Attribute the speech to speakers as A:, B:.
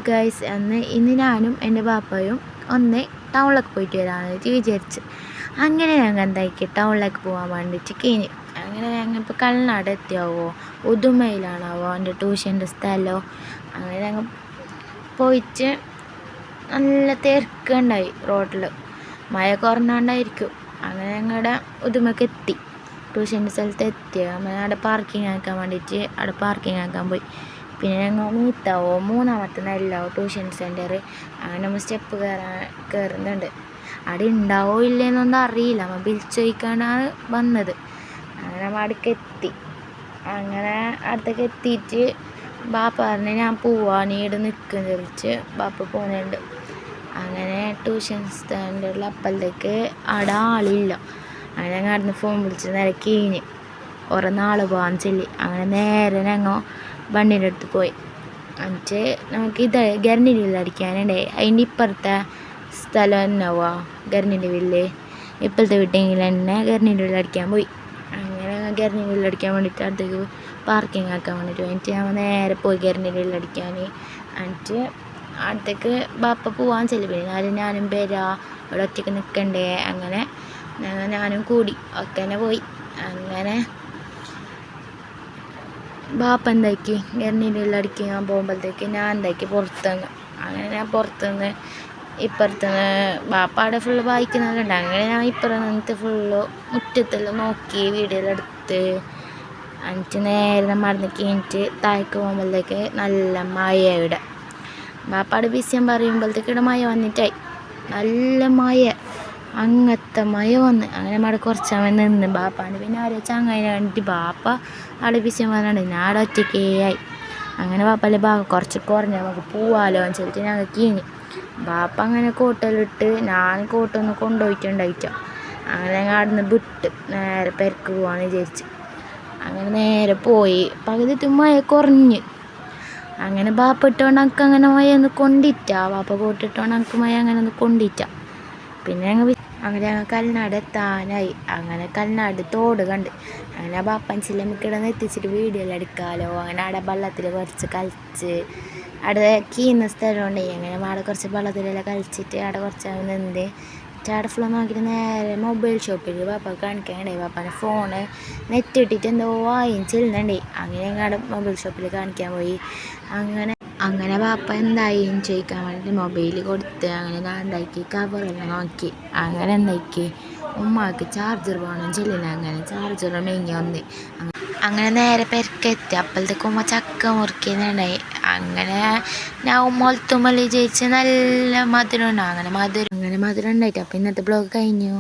A: Guys, ഇന്ന് ഞാനും എൻ്റെ പാപ്പയും ഒന്ന് ടൗണിലേക്ക് പോയിട്ട് വരാമെന്ന് വിചാരിച്ച്. അങ്ങനെ ഞങ്ങൾ എന്താക്കി ടൗണിലേക്ക് പോകാൻ വേണ്ടിയിട്ട് കഴിഞ്ഞ്. അങ്ങനെ ഞങ്ങൾ ഇപ്പോൾ കൽനാട് എത്തിയാവോ, ഉദുമയിലാണാവോ എൻ്റെ ട്യൂഷൻ്റെ സ്ഥലമോ. അങ്ങനെ ഞങ്ങൾ പോയിട്ട് നല്ല തിരക്കുണ്ടായി റോഡിൽ, മഴ കുറഞ്ഞാണ്ടായിരിക്കും. അങ്ങനെ ഞങ്ങളുടെ ഉദുമക്ക് എത്തി, ട്യൂഷൻ്റെ സ്ഥലത്ത് എത്തി. അങ്ങനെ അവിടെ പാർക്കിംഗ് ആക്കാൻ വേണ്ടിയിട്ട് അവിടെ പാർക്കിംഗ് ആക്കാൻ പോയി. പിന്നെ ഞങ്ങൾ മീത്താവോ മൂന്നാമത്തെ നിലയിലാവോ ട്യൂഷൻ സെൻറ്റർ. അങ്ങനെ നമ്മൾ സ്റ്റെപ്പ് കയറുന്നുണ്ട്. അവിടെ ഉണ്ടാവോ ഇല്ലേന്നൊന്നും അറിയില്ല, നമ്മൾ വിളിച്ചു ചോദിക്കാനാണ് വന്നത്. അങ്ങനെ നമ്മൾ അവിടേക്ക് എത്തി. അങ്ങനെ അടുത്തേക്ക് എത്തിയിട്ട് ബാപ്പ പറഞ്ഞ് ഞാൻ പോവാ, നീ ഇവിടെ നിൽക്കുന്ന ചോദിച്ച് ബാപ്പ പോകുന്നുണ്ട്. അങ്ങനെ ട്യൂഷൻ സ്റ്റാൻഡേർഡിൽ അപ്പഴത്തേക്ക് അവിടെ ആളില്ല. അങ്ങനെ ഞങ്ങൾ അവിടെ നിന്ന് ഫോൺ വിളിച്ച് നേരെ കഴിഞ്ഞ് കുറേ നാൾ പോകാൻ ചൊല്ലി. അങ്ങനെ നേരെ ഞങ്ങൾ വണ്ടീൻ്റെ അടുത്ത് പോയി. എന്നിട്ട് നമുക്ക് ഗർണിൻ്റെ വില്ല് അടിക്കാനുണ്ടേ. അതിൻ്റെ ഇപ്പുറത്തെ സ്ഥലം എന്നാവുക ഗർണിൻ്റെ വില്ല്, ഇപ്പോഴത്തെ വീട്ടെങ്കിൽ തന്നെ ഗർണിൻ്റെ വില്ല് അടിക്കാൻ പോയി. അങ്ങനെ ഗർണിൻ്റെ വില്ല് അടിക്കാൻ വേണ്ടിയിട്ട് അടുത്തേക്ക് പാർക്കിംഗ് ആക്കാൻ വേണ്ടിയിട്ട് എന്നിട്ട് ഞങ്ങൾ നേരെ പോയി ഗർണിൻ്റെ വില്ല് അടിക്കാൻ. എന്നിട്ട് അടുത്തേക്ക് ബാപ്പ പോകാൻ ചൊല്ലി. പിന്നെ ഞാനും വരാ, ഇവിടെ ഒറ്റയ്ക്ക് നിൽക്കണ്ടേ. അങ്ങനെ ഞാനും കൂടി ഒക്കെ തന്നെ പോയി. അങ്ങനെ ബാപ്പ എന്താക്കി ഗർണിൻ്റെ വില്ല് അടിക്കാൻ പോകുമ്പോഴത്തേക്ക് ഞാൻ എന്താക്കി പുറത്തുനിന്ന്. അങ്ങനെ ഞാൻ പുറത്തുനിന്ന് ഇപ്പുറത്തുനിന്ന് ബാപ്പ അവിടെ ഫുള്ള് വായിക്കുന്നുണ്ട്. അങ്ങനെ ഞാൻ ഇപ്പുറം നിന്നിട്ട് ഫുള്ള് മുറ്റത്തെല്ലാം നോക്കി വീഡിയോ എടുത്ത്. എന്നിട്ട് നേരെ നമ്മൾ അവിടെ നിന്ന് കഴിഞ്ഞിട്ട് താഴേക്ക് പോകുമ്പോഴത്തേക്ക് നല്ല മഴ. ഇവിടെ ബാപ്പ അവിടെ വിഷയം പറയുമ്പോഴത്തേക്ക് ഇവിടെ മഴ വന്നിട്ടായി, നല്ല മഴ, അങ്ങനത്തെ മഴ വന്ന്. അങ്ങനെ അവിടെ കുറച്ച് സമയം നിന്ന് ബാപ്പാണ്ട് പിന്നെ ആരോ ചങ്ങായിനെ കണ്ടിട്ട് ബാപ്പ അവിടെ വിഷയം പറഞ്ഞിട്ട് ഞാൻ അവിടെ ഒറ്റയ്ക്കേ ആയി. അങ്ങനെ ബാപ്പല്ലേ കുറച്ച് കുറഞ്ഞ് നമുക്ക് പോവാലോ എന്ന് വെച്ചിട്ട് ഞങ്ങൾ കീഞ്ഞ്. ബാപ്പ അങ്ങനെ കോട്ടെല്ലിട്ട് ഞാൻ കോട്ടൊന്ന് കൊണ്ടുപോയിട്ടുണ്ടായിട്ടോ. അങ്ങനെ ഞങ്ങൾ അവിടെ നിന്ന് വിട്ട് നേരെ പെരക്ക് പോവാന്ന് വിചാരിച്ച്. അങ്ങനെ നേരെ പോയി. പകുതി മഴ കുറഞ്ഞ്. അങ്ങനെ ബാപ്പ ഇട്ടുകൊണ്ട് എനിക്ക് അങ്ങനെ മഴ ഒന്ന് കൊണ്ടിട്ടാ, ബാപ്പ കോട്ടിട്ടുകൊണ്ട് എനിക്ക് മഴ അങ്ങനെ ഒന്ന് കൊണ്ടിട്ടാ. പിന്നെ അങ്ങനെ ഞങ്ങൾ കൽനാട് എത്താനായി. അങ്ങനെ കൽനാട് തോട് കണ്ട്. അങ്ങനെ ബാപ്പൻസിൽ നമുക്ക് ഇവിടെ നിന്ന് എത്തിച്ചിട്ട് വീഡിയോ എല്ലാം എടുക്കാമല്ലോ. അങ്ങനെ അവിടെ വെള്ളത്തിൽ കുറച്ച് കളിച്ച് അവിടെ കീന്ന സ്ഥലമുണ്ട്. അങ്ങനെ അവിടെ കുറച്ച് വെള്ളത്തിലെല്ലാം കളിച്ചിട്ട് അവിടെ കുറച്ച് നിന്ന് അവിടെ ഫുള്ള് നോക്കിയിട്ട് നേരെ മൊബൈൽ ഷോപ്പിൽ ബാപ്പ കാണിക്കാനുണ്ടേ. ബാപ്പാൻ്റെ ഫോണ് നെറ്റ് ഇട്ടിട്ട് എന്തോ ചെല്ലുന്നുണ്ടേ. അങ്ങനെ ഞങ്ങളുടെ മൊബൈൽ ഷോപ്പിൽ കാണിക്കാൻ പോയി. അങ്ങനെ ബാപ്പ എന്തായിന്ന് ചോദിക്കാൻ വേണ്ടിയിട്ട് മൊബൈൽ കൊടുത്ത്. അങ്ങനെ ഞാൻ എന്താക്കി കവറെല്ലാം നോക്കി. അങ്ങനെ എന്താക്കി ഉമ്മാക്ക് ചാർജർ വേണം ചെല്ലില്ല. അങ്ങനെ ചാർജർ മെങ്ങി വന്ന്. അങ്ങനെ നേരെ പെരക്കെത്തി. അപ്പോഴത്തേക്ക് ഉമ്മ ചക്ക മുറിക്കുന്നുണ്ടായി. അങ്ങനെ ഞാൻ ഉമ്മത്തുമ്മൽ വിചാരിച്ച് നല്ല മധുരം ഉണ്ടാവും. അങ്ങനെ മധുരം ഉണ്ടായിട്ട്. അപ്പോൾ ഇന്നത്തെ ബ്ലോഗ് കഴിഞ്ഞു.